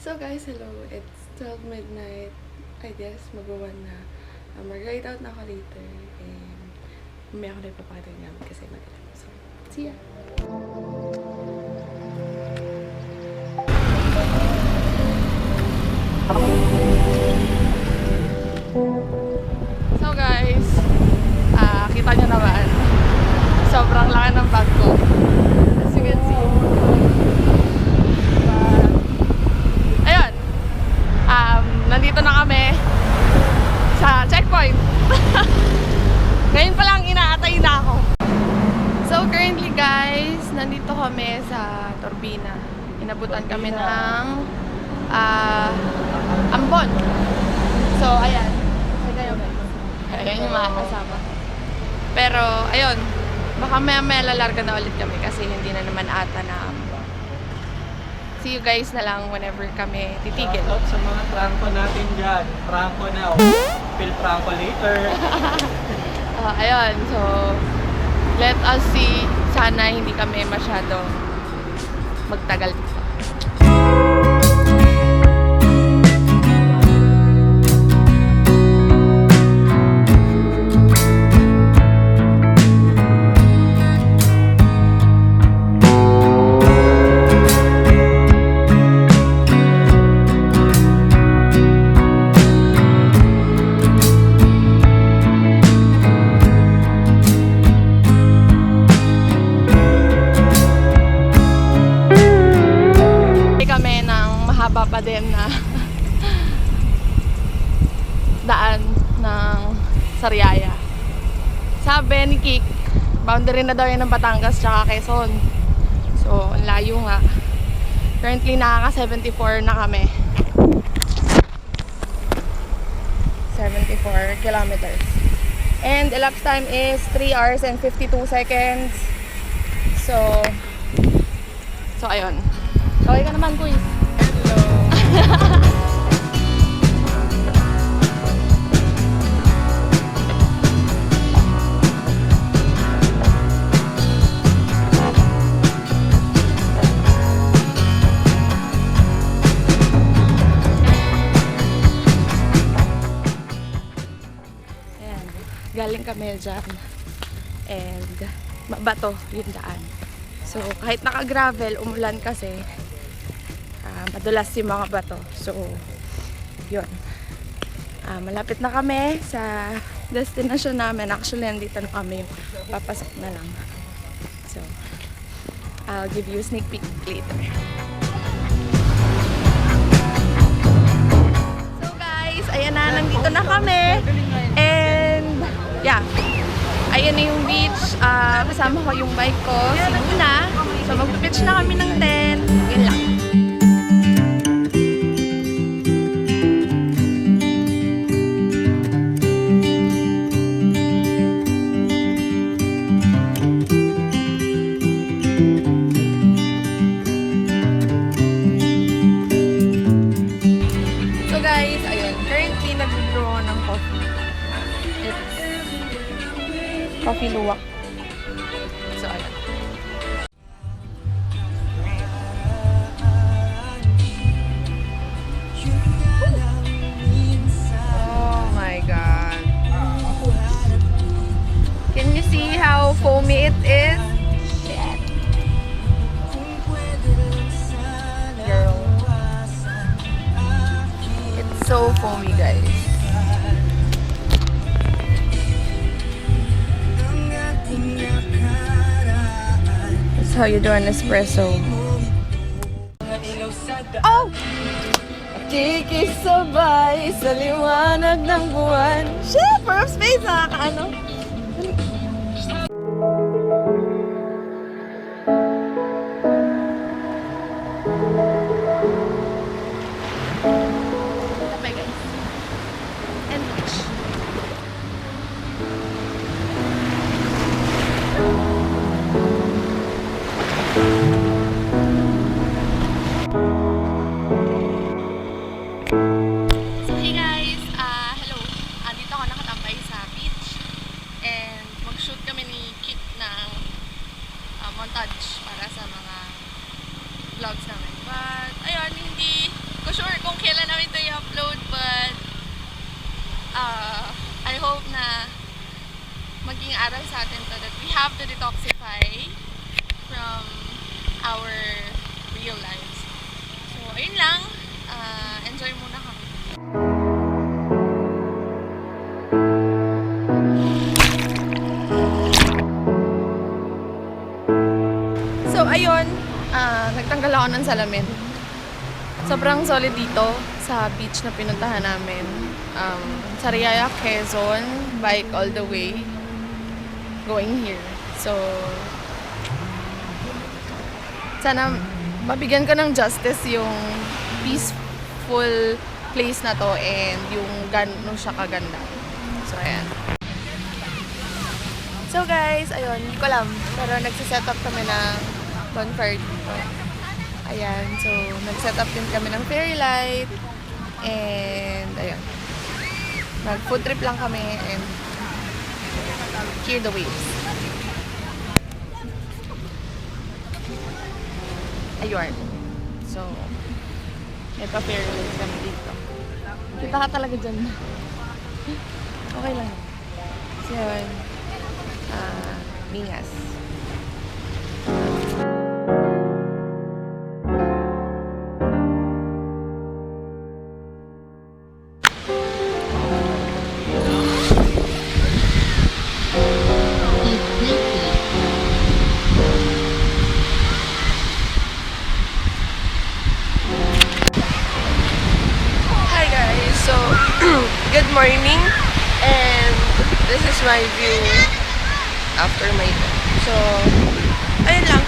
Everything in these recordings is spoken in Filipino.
So guys, hello. It's 12 midnight. I guess mag-1 na. Mag-ride out na ako later. And may ako na ipapakita yung gamit kasi madilim. So, see ya! So guys, kita nyo naman. Sobrang laki ng bag ko. As you can see. Nandito na kami sa checkpoint. Ngayon pa lang inaatay na ako. So currently guys, nandito kami sa Turbina. Inabutan kami ng Ambon. So ayan. Ayan yung mga kasama. Pero ayun, baka maya lalarga na ulit kami kasi hindi na naman ata na see you guys na lang whenever kami titigil. Shoutout sa mga prangko natin dyan. Prangko now. Feel prangko later. Ayun, so let us see. Sana hindi kami masyado magtagal dito. Mahaba pa din na daan ng Sariaya. Sabi ni Kik, boundary na daw yan ng Batangas tsaka Quezon. So, ang layo nga. Currently, nakaka-74 na kami. 74 kilometers. And elapsed time is 3 hours and 52 seconds. So, ayun. Okay ka naman, Kuis. Galing kami dyan and mabato yung daan. So kahit naka-gravel, umulan kasi madulas yung mga bato. So yun, malapit na kami sa destination namin. Actually nandito na kami, papasok na lang. So I'll give you a sneak peek later. So guys, ayan na, nandito na kami. And yeah, ayun na yung beach. Kasama ko yung bike ko, si Luna. So mag-beach na kami ng 10. Yun lang. So guys, ayun. Currently, nag-brew ako ng coffee. Coffee luwak. So, ayan. That's how you do an espresso. Oh! Kikisabay sa liwanag ng buwan. Shit! For space, nakakaano? Bye guys. And beach. So hey guys, hello. Dito ako nakatambay sa beach and mag-shoot kami ni Kit ng montage para sa mga vlogs namin. But ayun, hindi ko sure kung kailan namin ito i-upload, but I hope na maging aral sa atin to that we have to detoxify from our real lives. So ayun lang, enjoy muna kami. So ayun, nagtanggal ako ng salamin. Sobrang solid dito sa beach na pinuntahan namin. Sariaya, Quezon, bike all the way going here. So sana mabigyan ko ng justice yung peaceful place na to and yung gano'n siya kaganda. So ayan. So guys, ayun, hindi ko alam, pero nagsiset up kami ng bonfire dito. Ayan, so nag-set up din kami ng fairy light and ayun. Nag-food trip lang kami and hear the waves. Ayun. So, may pa-fairy lights kami dito. Kita ka talaga dyan. Okay lang. So yun. Mingas. Hi guys, so good morning and this is my view after my trip. So, ayun lang.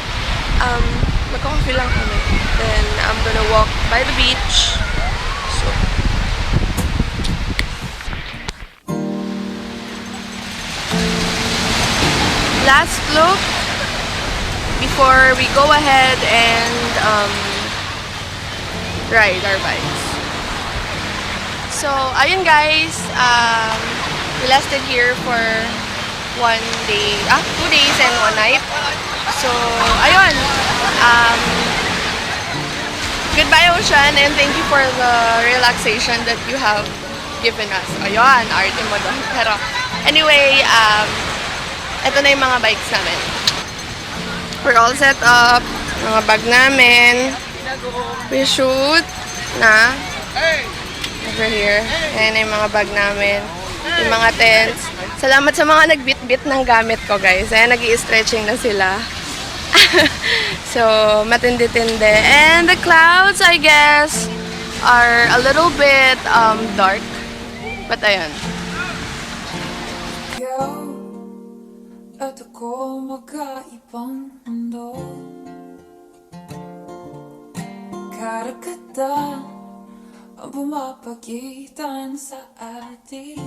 Magka-coffee lang kami. Then, I'm gonna walk by the beach. So, last look before we go ahead and ride our bikes. So, ayun guys. We lasted here for 2 days and 1 night. So, ayun. Goodbye Ocean and thank you for the relaxation that you have given us. Ayun, arte mo doon. Pero, anyway, ito na yung mga bikes namin. We're all set up. Mga bag namin. We shoot na over here. Ayan yung mga bag namin. Yung mga tents. Salamat sa mga nagbit-bit ng gamit ko, guys. Ayan, nag-i-stretching na sila. So, matindi-tindi. And the clouds, I guess, are a little bit dark. But ayun. At ako magkaibang mundo. Karagatan ang bumapagitan sa atin.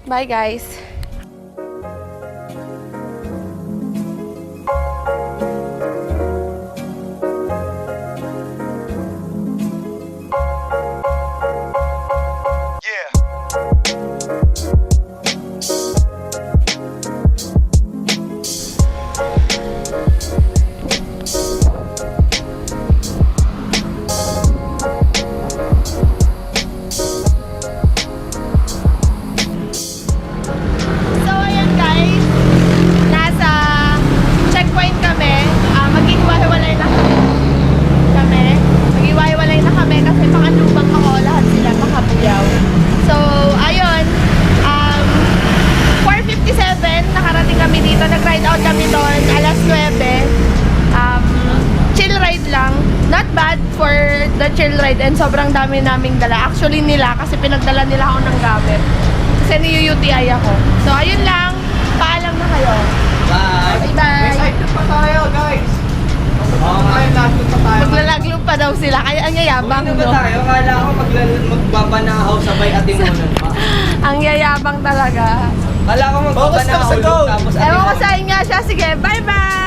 Bye, guys. chill ride and sobrang dami naming dala. Actually nila, kasi pinagdala nila ako ng gamit. Kasi ni-UTI ako. So, ayun lang. Paalam na kayo. Bye! Bye-bye. Excited pa tayo, guys! Maglalagloop pa tayo. Maglalagloop pa daw sila, kaya ang yayabang, Ano ba no? tayo? Kala ko magbabanahaw sabay atimunan pa. Ang yayabang talaga. Kala ko magbabanahaw tapos Ewan ko atimunan. sa inyo siya. Sige, bye-bye!